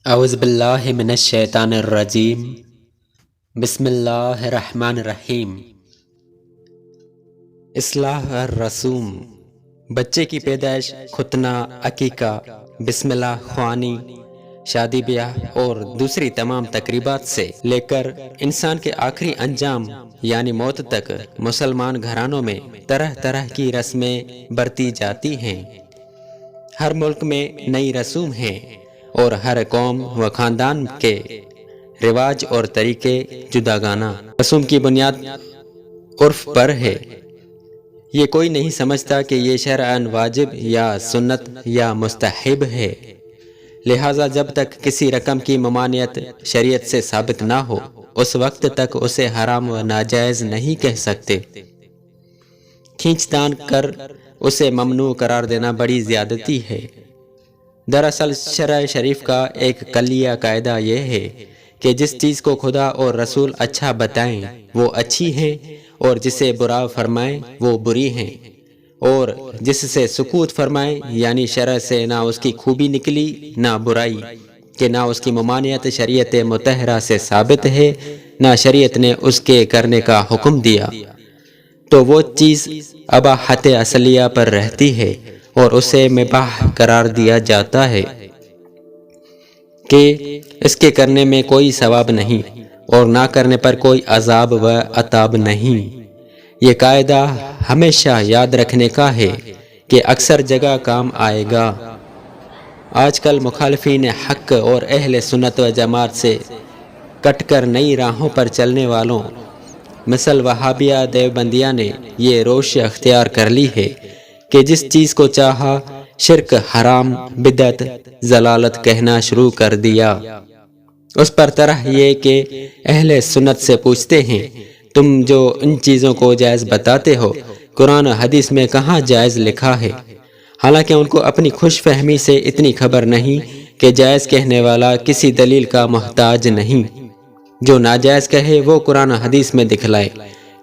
اعوذ باللہ من الشیطان الرجیم بسم اللہ الرحمن الرحیم۔ اصلاح الرسوم، بچے کی پیدائش، ختنہ، عقیقہ، بسم اللہ خوانی، شادی بیاہ اور دوسری تمام تقریبات سے لے کر انسان کے آخری انجام یعنی موت تک مسلمان گھرانوں میں طرح طرح کی رسمیں برتی جاتی ہیں۔ ہر ملک میں نئی رسوم ہیں اور ہر قوم و خاندان کے رواج اور طریقے جداگانہ۔ رسوم کی بنیاد عرف پر ہے۔ یہ کوئی نہیں سمجھتا کہ یہ شرعاً واجب یا سنت یا مستحب ہے، لہٰذا جب تک کسی رقم کی ممانعت شریعت سے ثابت نہ ہو اس وقت تک اسے حرام و ناجائز نہیں کہہ سکتے۔ کھینچ تان کر اسے ممنوع قرار دینا بڑی زیادتی ہے۔ دراصل شرع شریف کا ایک کلیہ قاعدہ یہ ہے کہ جس چیز کو خدا اور رسول اچھا بتائیں وہ اچھی ہے اور جسے برا فرمائیں وہ بری ہیں، اور جس سے سکوت فرمائیں یعنی شرع سے نہ اس کی خوبی نکلی نہ برائی، کہ نہ اس کی ممانعت شریعت مطہرہ سے ثابت ہے نہ شریعت نے اس کے کرنے کا حکم دیا، تو وہ چیز اباحت اصلیہ پر رہتی ہے اور اسے مباح قرار دیا جاتا ہے کہ اس کے کرنے میں کوئی ثواب نہیں اور نہ کرنے پر کوئی عذاب و عتاب نہیں۔ یہ قاعدہ ہمیشہ یاد رکھنے کا ہے کہ اکثر جگہ کام آئے گا۔ آج کل مخالفین حق اور اہل سنت و جماعت سے کٹ کر نئی راہوں پر چلنے والوں مثل وہابیہ دیوبندیہ نے یہ روش اختیار کر لی ہے کہ جس چیز کو چاہا شرک، حرام، بدعت، ضلالت کہنا شروع کر دیا۔ اس پر طرح یہ کہ اہل سنت سے پوچھتے ہیں تم جو ان چیزوں کو جائز بتاتے ہو قرآن و حدیث میں کہاں جائز لکھا ہے؟ حالانکہ ان کو اپنی خوش فہمی سے اتنی خبر نہیں کہ جائز کہنے والا کسی دلیل کا محتاج نہیں۔ جو ناجائز کہے وہ قرآن و حدیث میں دکھلائے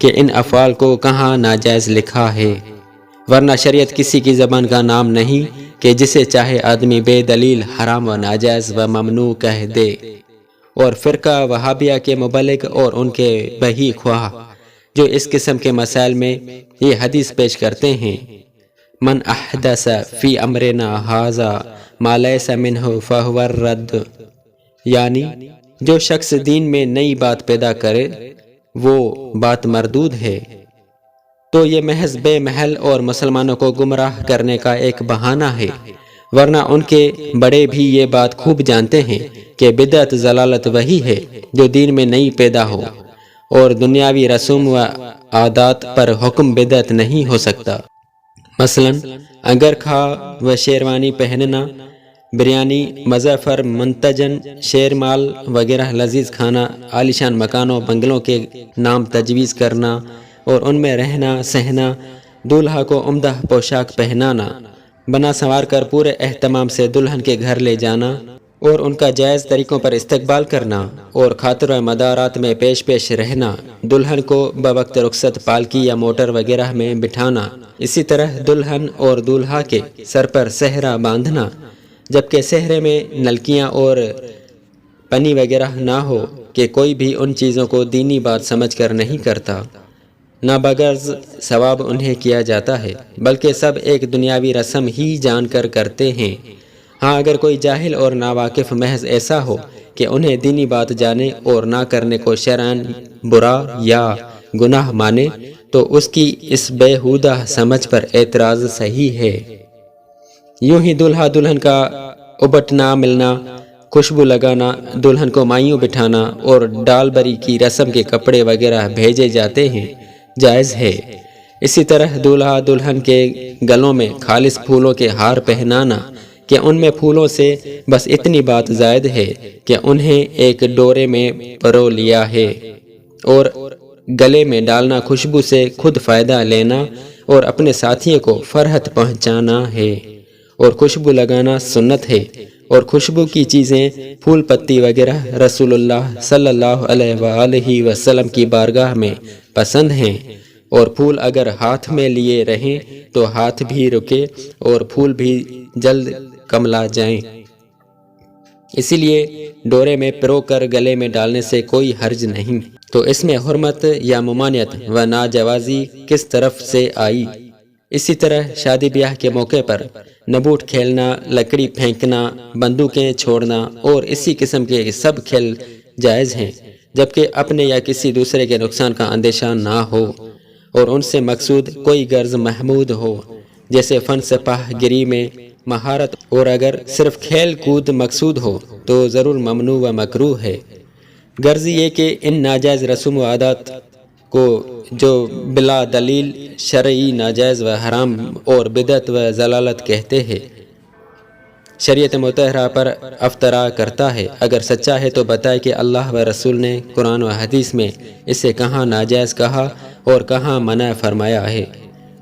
کہ ان افعال کو کہاں ناجائز لکھا ہے، ورنہ شریعت کسی کی زبان کا نام نہیں کہ جسے چاہے آدمی بے دلیل حرام و ناجائز و ممنوع کہہ دے۔ اور فرقہ وہابیہ کے مبلغ اور ان کے بہی خواہ جو اس قسم کے مسائل میں یہ حدیث پیش کرتے ہیں، من احدث فی امرنا ھذا ما لیس منہ فہو الرد، یعنی جو شخص دین میں نئی بات پیدا کرے وہ بات مردود ہے، تو یہ محض بے محل اور مسلمانوں کو گمراہ کرنے کا ایک بہانہ ہے، ورنہ ان کے بڑے بھی یہ بات خوب جانتے ہیں کہ بدعت ضلالت وہی ہے جو دین میں نئی پیدا ہو، اور دنیاوی رسوم و عادات پر حکم بدعت نہیں ہو سکتا۔ مثلا اگر خواہ و شیروانی پہننا، بریانی، مظفر، منتجن، شیر مال وغیرہ لذیذ کھانا، عالیشان مکانوں بنگلوں کے نام تجویز کرنا اور ان میں رہنا سہنا، دولہا کو عمدہ پوشاک پہنانا، بنا سنوار کر پورے اہتمام سے دلہن کے گھر لے جانا اور ان کا جائز طریقوں پر استقبال کرنا اور خاطر و مدارات میں پیش پیش رہنا، دلہن کو بوقت رخصت پالکی یا موٹر وغیرہ میں بٹھانا، اسی طرح دلہن اور دولہا کے سر پر سہرا باندھنا، جبکہ سہرے میں نلکیاں اور پنی وغیرہ نہ ہو، کہ کوئی بھی ان چیزوں کو دینی بات سمجھ کر نہیں کرتا، نہ بغرض ثواب انہیں کیا جاتا ہے بلکہ سب ایک دنیاوی رسم ہی جان کر کرتے ہیں۔ ہاں اگر کوئی جاہل اور ناواقف محض ایسا ہو کہ انہیں دینی بات جانے اور نہ کرنے کو شرعاً برا یا گناہ مانے تو اس کی اس بیہودہ سمجھ پر اعتراض صحیح ہے۔ یوں ہی دلہا دلہن کا ابٹنا ملنا، خوشبو لگانا، دلہن کو مائیوں بٹھانا اور ڈال بری کی رسم کے کپڑے وغیرہ بھیجے جاتے ہیں، جائز ہے۔ اسی طرح دولہا دلہن کے گلوں میں خالص پھولوں کے ہار پہنانا، کہ ان میں پھولوں سے بس اتنی بات زائد ہے کہ انہیں ایک ڈورے میں پرو لیا ہے، اور گلے میں ڈالنا خوشبو سے خود فائدہ لینا اور اپنے ساتھیوں کو فرحت پہنچانا ہے، اور خوشبو لگانا سنت ہے، اور خوشبو کی چیزیں پھول پتی وغیرہ رسول اللہ صلی اللہ علیہ وآلہ وسلم کی بارگاہ میں پسند ہیں، اور پھول اگر ہاتھ میں لیے رہیں تو ہاتھ بھی رکے اور پھول بھی جلد کملا جائیں۔ اسی لیے ڈورے میں پرو کر گلے میں ڈالنے سے کوئی حرج نہیں۔ تو اس میں حرمت یا ممانعت و ناجوازی کس طرف سے آئی؟ اسی طرح شادی بیاہ کے موقع پر نبوٹ کھیلنا، لکڑی پھینکنا، بندوقیں چھوڑنا اور اسی قسم کے سب کھیل جائز ہیں، جبکہ اپنے یا کسی دوسرے کے نقصان کا اندیشہ نہ ہو اور ان سے مقصود کوئی غرض محمود ہو، جیسے فن سپاہ گری میں مہارت، اور اگر صرف کھیل کود مقصود ہو تو ضرور ممنوع و مکروہ ہے۔ غرض یہ کہ ان ناجائز رسوم و عادات کو جو بلا دلیل شرعی ناجائز و حرام اور بدعت و ضلالت کہتے ہیں، شریعت مطہرہ پر افطرا کرتا ہے، اگر سچا ہے تو بتائے کہ اللہ و رسول نے قرآن و حدیث میں اسے کہاں ناجائز کہا اور کہاں منع فرمایا ہے،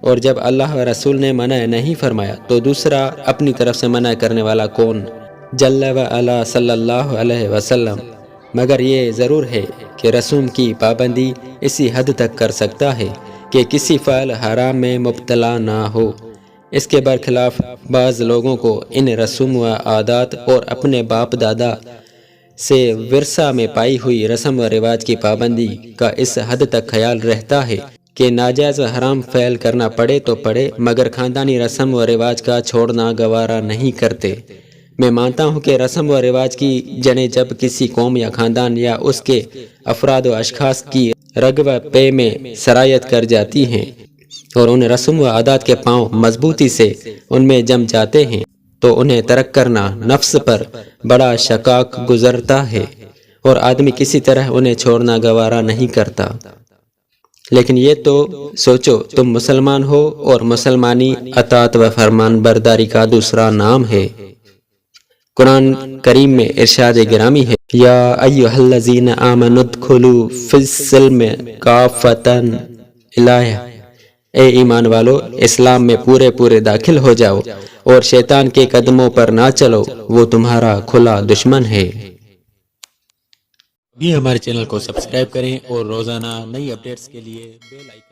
اور جب اللہ و رسول نے منع نہیں فرمایا تو دوسرا اپنی طرف سے منع کرنے والا کون؟ جل و علا صلی اللہ علیہ وسلم۔ مگر یہ ضرور ہے کہ رسوم کی پابندی اسی حد تک کر سکتا ہے کہ کسی فعل حرام میں مبتلا نہ ہو۔ اس کے برخلاف بعض لوگوں کو ان رسوم و عادات اور اپنے باپ دادا سے ورثہ میں پائی ہوئی رسم و رواج کی پابندی کا اس حد تک خیال رہتا ہے کہ ناجائز و حرام فعل کرنا پڑے تو پڑے، مگر خاندانی رسم و رواج کا چھوڑنا گوارا نہیں کرتے۔ میں مانتا ہوں کہ رسم و رواج کی جڑیں جب کسی قوم یا خاندان یا اس کے افراد و اشخاص کی رگ و پے میں سرایت کر جاتی ہیں اور ان رسم و عادات کے پاؤں مضبوطی سے ان میں جم جاتے ہیں تو انہیں ترک کرنا نفس پر بڑا شقاق گزرتا ہے اور آدمی کسی طرح انہیں چھوڑنا گوارا نہیں کرتا۔ لیکن یہ تو سوچو تم مسلمان ہو اور مسلمانی اطاعت و فرمان برداری کا دوسرا نام ہے۔ قرآن کریم میں ارشاد گرامی ہے، یا ایھا الذین آمنوا ادخلوا فی السلم کافۃ الہ، اے ایمان والو اسلام میں پورے داخل ہو جاؤ اور شیطان کے قدموں پر نہ چلو، وہ تمہارا کھلا دشمن ہے۔ بھی ہمارے چینل کو سبسکرائب کریں اور روزانہ نئی اپڈیٹس کے لیے بیل آئیکن